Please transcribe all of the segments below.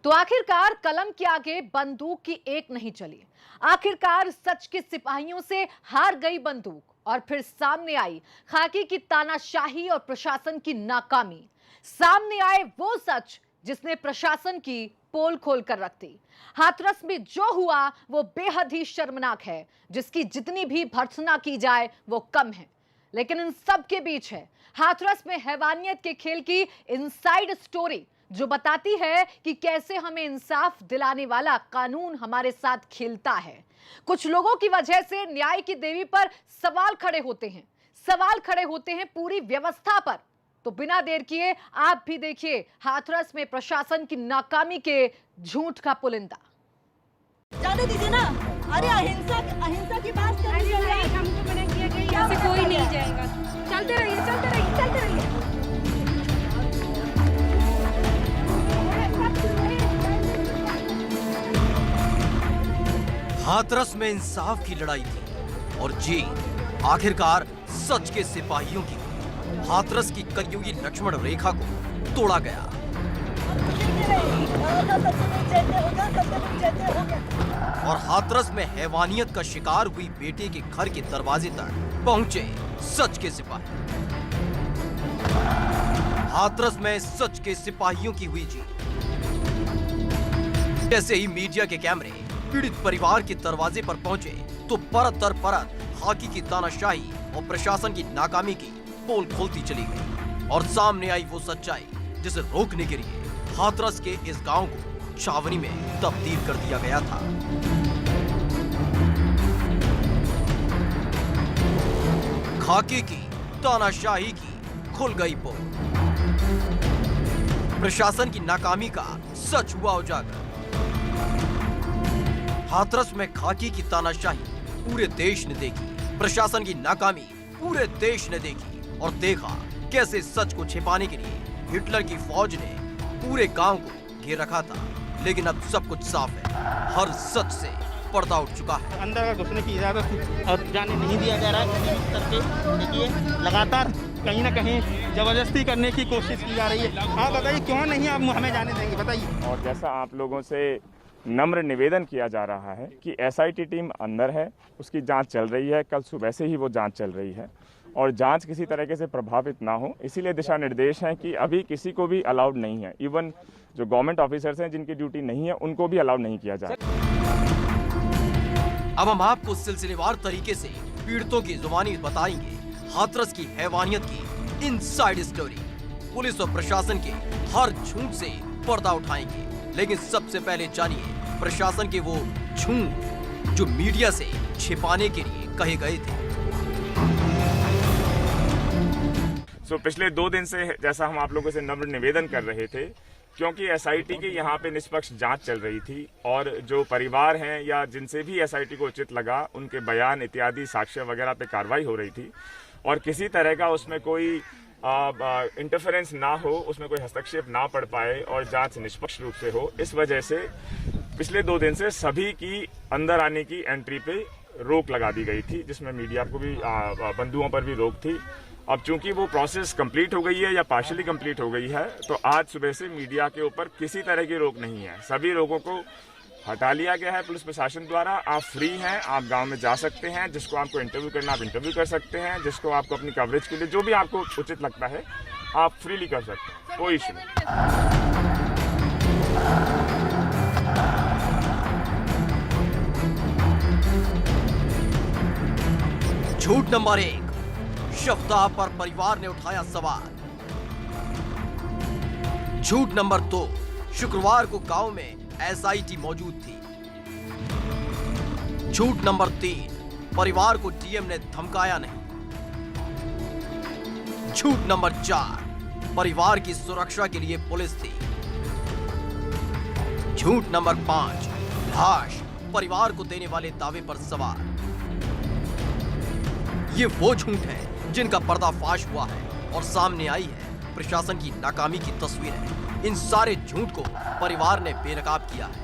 तो आखिरकार कलम के आगे बंदूक की एक नहीं चली। आखिरकार सच के सिपाहियों से हार गई बंदूक और फिर सामने आई खाकी की तानाशाही और प्रशासन की नाकामी। सामने आए वो सच जिसने प्रशासन की पोल खोल कर रख दी। हाथरस में जो हुआ वो बेहद ही शर्मनाक है, जिसकी जितनी भी भर्त्सना की जाए वो कम है। लेकिन इन सब के बीच है हाथरस में हैवानियत के खेल की इनसाइड स्टोरी, जो बताती है कि कैसे हमें इंसाफ दिलाने वाला कानून हमारे साथ खेलता है। कुछ लोगों की वजह से न्याय की देवी पर सवाल खड़े होते हैं पूरी व्यवस्था पर। तो बिना देर किए आप भी देखिए हाथरस में प्रशासन की नाकामी के झूठ का पुलिंदा। जाने दीजिए ना। अरे अहिंसा की बात कर रही है। हमको मना किया गया, यहाँ से कोई नहीं जाएगा। चलते रहिए। हाथरस में इंसाफ की लड़ाई थी और जीत आखिरकार सच के सिपाहियों की। हाथरस की कलयुगी लक्ष्मण रेखा को तोड़ा गया और हाथरस में हैवानियत का शिकार हुई बेटे के घर के दरवाजे तक पहुंचे सच के सिपाही। हाथरस में सच के सिपाहियों की हुई जीत। जैसे ही मीडिया के कैमरे पीड़ित परिवार के दरवाजे पर पहुंचे तो परत दर परत खाकी की तानाशाही और प्रशासन की नाकामी की पोल खोलती चली गई और सामने आई वो सच्चाई जिसे रोकने के लिए हाथरस के इस गांव को छावनी में तब्दील कर दिया गया था। खाकी की तानाशाही की खुल गई पोल। प्रशासन की नाकामी का सच हुआ उजागर। हाथरस में खाकी की तानाशाही पूरे देश ने देखी, प्रशासन की नाकामी पूरे देश ने देखी और देखा कैसे सच को छिपाने के लिए हिटलर की फौज ने पूरे गांव को घेर रखा था। लेकिन अब सब कुछ साफ है, हर सच से पर्दा उठ चुका है। अंदर का घुसने की इजाजत और जाने नहीं दिया जा रहा है। इस करके देखिए लगातार कहीं ना कहीं जबरदस्ती करने की कोशिश की जा रही है। आप बताइए क्यों नहीं आप हमें जाने देंगे, बताइए। और जैसा आप लोगों से नम्र निवेदन किया जा रहा है कि एसआईटी टीम अंदर है, उसकी जांच चल रही है। कल सुबह से ही वो जांच चल रही है और जांच किसी तरीके से प्रभावित ना हो, इसीलिए दिशा निर्देश हैं कि अभी किसी को भी अलाउड नहीं है। इवन जो गवर्नमेंट ऑफिसर्स हैं जिनकी ड्यूटी नहीं है उनको भी अलाउड नहीं किया जाए। अब हम आपको सिलसिलेवार तरीके से पीड़ितों की जुबानी बताएंगे हाथरस की हैवानियत की इनसाइड स्टोरी। पुलिस और प्रशासन के हर झूठ से पर्दा उठाएंगे, लेकिन सबसे पहले जानिए प्रशासन के वो झूठ जो मीडिया से छिपाने के लिए कहे गए थे। पिछले 2 दिन से जैसा हम आप लोगों से नम्र निवेदन कर रहे थे, क्योंकि एसआईटी की यहाँ पे निष्पक्ष जांच चल रही थी और जो परिवार हैं या जिनसे भी एसआईटी को उचित लगा उनके बयान इत्यादि साक्ष्य वगैरह पे कार्रवाई हो रही थी और किसी तरह का उसमें कोई इंटरफेरेंस ना हो, उसमें कोई हस्तक्षेप ना पड़ पाए और जांच निष्पक्ष रूप से हो, इस वजह से पिछले 2 दिन से सभी की अंदर आने की एंट्री पे रोक लगा दी गई थी, जिसमें मीडिया को भी बंधुओं पर भी रोक थी। अब चूंकि वो प्रोसेस कंप्लीट हो गई है या पार्शियली कंप्लीट हो गई है, तो आज सुबह से मीडिया के ऊपर किसी तरह की रोक नहीं है। सभी लोगों को हटा लिया गया है पुलिस प्रशासन द्वारा। आप फ्री हैं, आप गांव में जा सकते हैं, जिसको आपको इंटरव्यू करना आप इंटरव्यू कर सकते हैं, जिसको आपको अपनी कवरेज के लिए जो भी आपको उचित लगता है आप फ्रीली कर सकते हैं, कोई इशू नहीं। झूठ नंबर 1, शवदाह पर परिवार ने उठाया सवाल। झूठ नंबर 2, शुक्रवार को गांव में एसआईटी मौजूद थी। झूठ नंबर 3, परिवार को डीएम ने धमकाया नहीं। झूठ नंबर 4, परिवार की सुरक्षा के लिए पुलिस थी। झूठ नंबर 5, लाश परिवार को देने वाले दावे पर सवाल। ये वो झूठ है जिनका पर्दाफाश हुआ है और सामने आई है प्रशासन की नाकामी की तस्वीरें। इन सारे झूठ को परिवार ने बेनकाब किया है।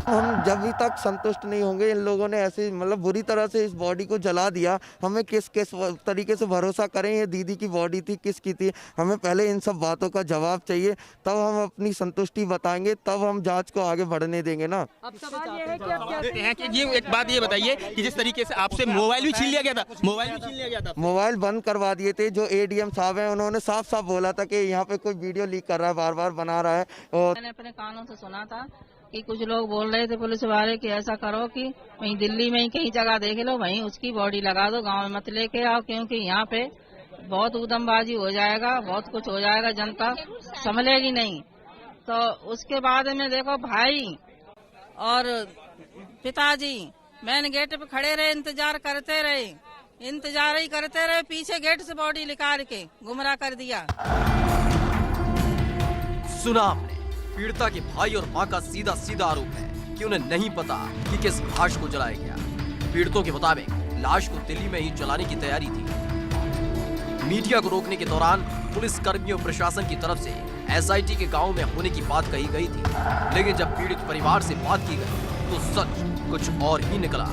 हम जब तक संतुष्ट नहीं होंगे, इन लोगों ने ऐसे मतलब बुरी तरह से इस बॉडी को जला दिया, हमें किस तरीके से भरोसा करें ये दीदी की बॉडी थी, किसकी थी। हमें पहले इन सब बातों का जवाब चाहिए, तब हम अपनी संतुष्टि बताएंगे, तब हम जांच को आगे बढ़ने देंगे ना। अब सवाल ये है कि अब क्या कि ये एक बात ये बताइए कि जिस तरीके से आपसे मोबाइल भी छीन लिया गया था, मोबाइल बंद करवा दिए थे। जो एडीएम साहब हैं उन्होंने साफ साफ बोला था कि यहाँ पे कोई वीडियो लीक कर रहा है, बार बार बना रहा है। और मैंने अपने कानों से सुना था कि कुछ लोग बोल रहे थे पुलिस वाले कि ऐसा करो कि वहीं दिल्ली में ही कहीं जगह देख लो, वहीं उसकी बॉडी लगा दो, गांव में मत लेके आओ, क्योंकि यहाँ पे बहुत उदमबाजी हो जाएगा, बहुत कुछ हो जाएगा, जनता संभलेगी नहीं। तो उसके बाद में देखो भाई और पिताजी मेन गेट पे खड़े रहे, इंतजार ही करते रहे, पीछे गेट से बॉडी निकाल के गुमराह कर दिया। सुना आपने, पीड़िता के भाई और मां का सीधा सीधा आरोप है कि उन्हें नहीं पता कि किस लाश को जलाया गया। पीड़ितों के मुताबिक लाश को दिल्ली में ही जलाने की तैयारी थी। मीडिया को रोकने के दौरान पुलिस कर्मियों और प्रशासन की तरफ से एसआईटी के गांव में होने की बात कही गई थी, लेकिन जब पीड़ित परिवार से बात की गई तो सच कुछ और ही निकला।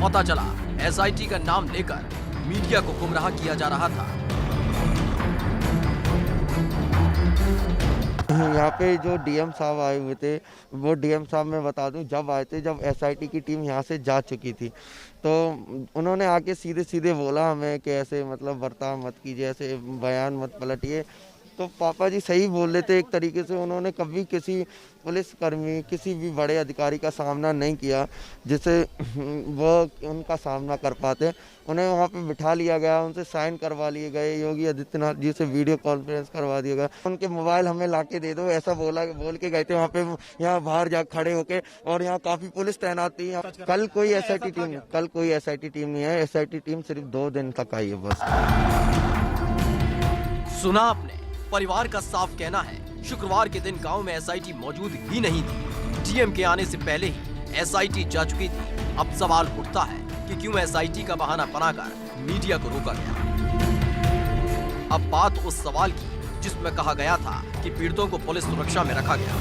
पता चला एसआईटी का नाम लेकर मीडिया को गुमराह किया जा रहा था। यहाँ पे जो डीएम साहब आए हुए थे, वो डीएम साहब मैं बता दूं जब आए थे, जब एसआईटी की टीम यहाँ से जा चुकी थी, तो उन्होंने आके सीधे सीधे बोला हमें कि ऐसे मतलब बर्ताव मत कीजिए, ऐसे बयान मत पलटिए। तो पापा जी सही बोल रहे थे एक तरीके से। उन्होंने कभी किसी पुलिसकर्मी, किसी भी बड़े अधिकारी का सामना नहीं किया जिसे वो उनका सामना कर पाते। उन्हें वहाँ पे बिठा लिया गया, उनसे साइन करवा लिए गए, योगी आदित्यनाथ जी से वीडियो कॉन्फ्रेंस करवा दिया गया। उनके मोबाइल हमें लाके दे दो ऐसा बोल के गए थे वहाँ पे, यहाँ बाहर जा खड़े होके, और यहाँ काफ़ी पुलिस तैनात थी। कल कोई एसआईटी टीम नहीं है। एसआईटी टीम सिर्फ 2 दिन तक आई है बस। सुना आपने, परिवार का साफ कहना है शुक्रवार के दिन गांव में एसआईटी मौजूद ही नहीं थी। डीएम के आने से पहले ही एसआईटी जा चुकी थी। अब सवाल उठता है कि क्यों एसआईटी का बहाना बनाकर मीडिया को रोका गया। अब बात उस सवाल की जिसमें कहा गया था कि पीड़ितों को पुलिस सुरक्षा में रखा गया,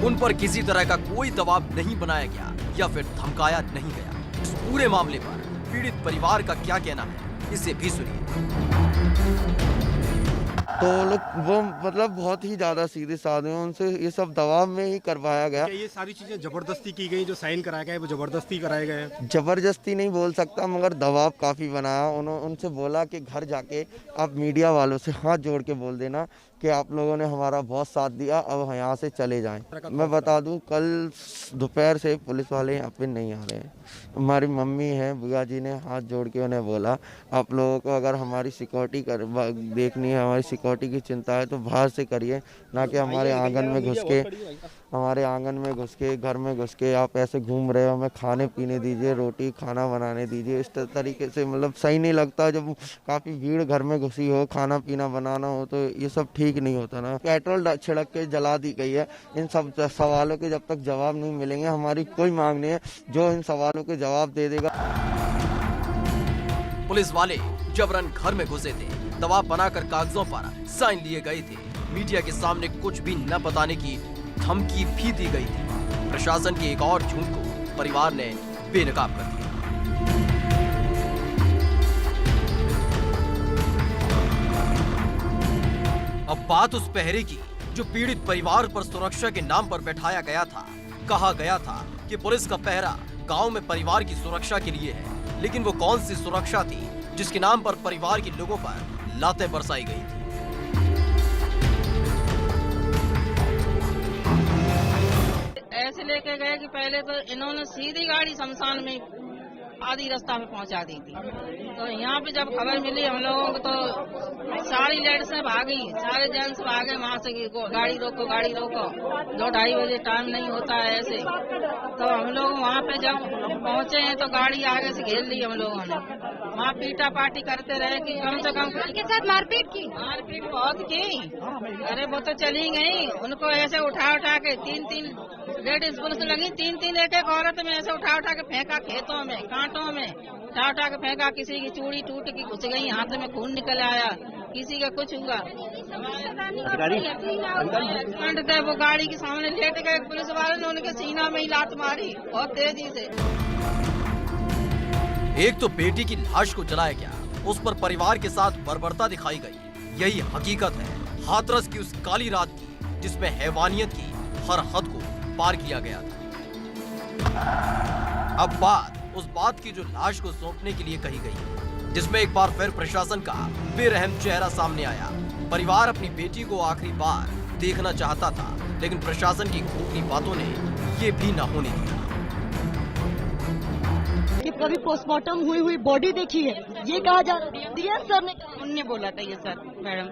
उन पर किसी तरह का कोई दबाव नहीं बनाया गया या फिर धमकाया नहीं गया। इस पूरे मामले पर पीड़ित परिवार का क्या कहना है, इसे भी सुनिए। तो वो मतलब बहुत ही ज़्यादा सीधे साधे हैं, उनसे ये सब दबाव में ही करवाया गया। ये सारी चीजें जबरदस्ती की गई, जो साइन कराया गया है वो जबरदस्ती कराए गए? जबरदस्ती नहीं बोल सकता, मगर दबाव काफ़ी बनाया। उनसे बोला कि घर जाके आप मीडिया वालों से हाथ जोड़ के बोल देना कि आप लोगों ने हमारा बहुत साथ दिया, अब यहाँ से चले जाएं। मैं बता दूं कल दोपहर से पुलिस वाले यहाँ पे नहीं आ रहे हैं। हमारी मम्मी हैं, बुआ जी ने हाथ जोड़ के उन्हें बोला आप लोगों को अगर हमारी सिक्योरिटी देखनी है, हमारी सिक्योरिटी की चिंता है तो बाहर से करिए, ना कि हमारे आंगन में घुस के घर में घुस के आप ऐसे घूम रहे हो, हमें खाने पीने दीजिए, रोटी खाना बनाने दीजिए। इस तरीके से मतलब सही नहीं लगता। जब काफ़ी भीड़ घर में घुसी हो, खाना पीना बनाना हो, तो ये सब ठीक नहीं होता ना। पेट्रोल छिड़क के जला दी गई है। इन सब सवालों के जब तक जवाब नहीं मिलेंगे, हमारी कोई मांग नहीं है। जो इन सवालों के जवाब दे देगा। पुलिस वाले जबरन घर में घुसे थे, दबाव बनाकर कागजों पर साइन लिए गए थे, मीडिया के सामने कुछ भी न बताने की धमकी भी दी गई थी। प्रशासन के एक और झूठ को परिवार ने बेनकाब कर दिया। अब बात उस पहरे की जो पीड़ित परिवार पर सुरक्षा के नाम पर बैठाया गया था। कहा गया था कि पुलिस का पहरा गांव में परिवार की सुरक्षा के लिए है, लेकिन वो कौन सी सुरक्षा थी जिसके नाम पर परिवार के लोगों पर लातें बरसाई गई थी। ऐसे लेके गए कि पहले तो इन्होंने सीधी गाड़ी शमशान में आधी रास्ता में पहुंचा दी थी। तो यहाँ पे जब खबर मिली हम लोगों को तो सारी लेडीजें भागी, सारे जेंट्स भागे वहाँ से गाड़ी रोको 2-2:30 बजे टाइम नहीं होता है ऐसे। तो हम लोग वहाँ पे जब पहुँचे हैं तो गाड़ी आगे से घेर ली हम लोगों ने। वहाँ पीटा पाटी करते रहे कि कम से कम उनके साथ मारपीट बहुत की। अरे वो तो चली गई, उनको ऐसे उठा के 3-3 लेडीज पुलिस लगी, 3-3 एक औरत में ऐसे उठा के फेंका खेतों में, कांटों में उठा के फेंका। किसी की चूड़ी टूट की घुस गई, हाथ में खून निकल आया। किसी का कुछ हुआ। अधिकारी वो गाड़ी के सामने लेट गए, पुलिस वाले ने उनके सीना में ही लात मारी बहुत तेजी से। एक तो बेटी की लाश को जलाया गया, उस पर परिवार के साथ बर्बरता दिखाई गई। यही हकीकत है हाथरस की उस काली रात की, जिसमें हैवानियत की हर हद को पार किया गया था। अब बात उस बात की जो लाश को सौंपने के लिए कही गई है, जिसमें एक बार फिर प्रशासन का बेरहम चेहरा सामने आया। परिवार अपनी बेटी को आखिरी बार देखना चाहता था, लेकिन प्रशासन की खोखली बातों ने ये भी न होने दिया। कि कभी पोस्टमार्टम हुई बॉडी देखी है, ये कहा जा रहा है। डीएम सर ने उनने बोला था ये सर मैडम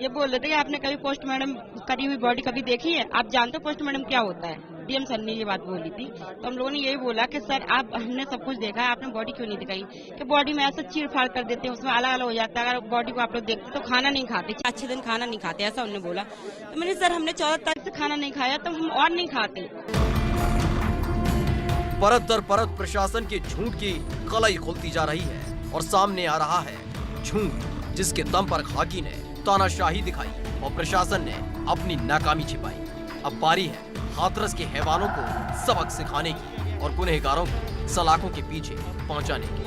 ये बोल रहे थे कि आपने कभी पोस्टमार्टम करी हुई बॉडी कभी देखी है, आप जानते हो पोस्टमार्टम क्या होता है। डीएम सर ने ये बात बोली थी, तो हम लोगों ने यही बोला कि सर आप हमने सब कुछ देखा है, आपने बॉडी क्यों नहीं दिखाई। कि बॉडी में ऐसा चीर फाड़ कर देते हैं, उसमें अलग अलग हो जाता है। अगर बॉडी को आप लोग देखते तो खाना नहीं खाते, 4-6 दिन खाना नहीं खाते, ऐसा उन्होंने बोला। तो मैंने सर हमने 14 तारीख से खाना नहीं खाया, तो हम और नहीं खाते। परत दर परत प्रशासन के झूठ की कलाई खुलती जा रही है और सामने आ रहा है झूठ, जिसके दम पर खाकी ने तानाशाही दिखाई और प्रशासन ने अपनी नाकामी छिपाई। अब बारी है हाथरस के हैवानों को सबक सिखाने की और गुनहगारों को सलाखों के पीछे पहुंचाने की।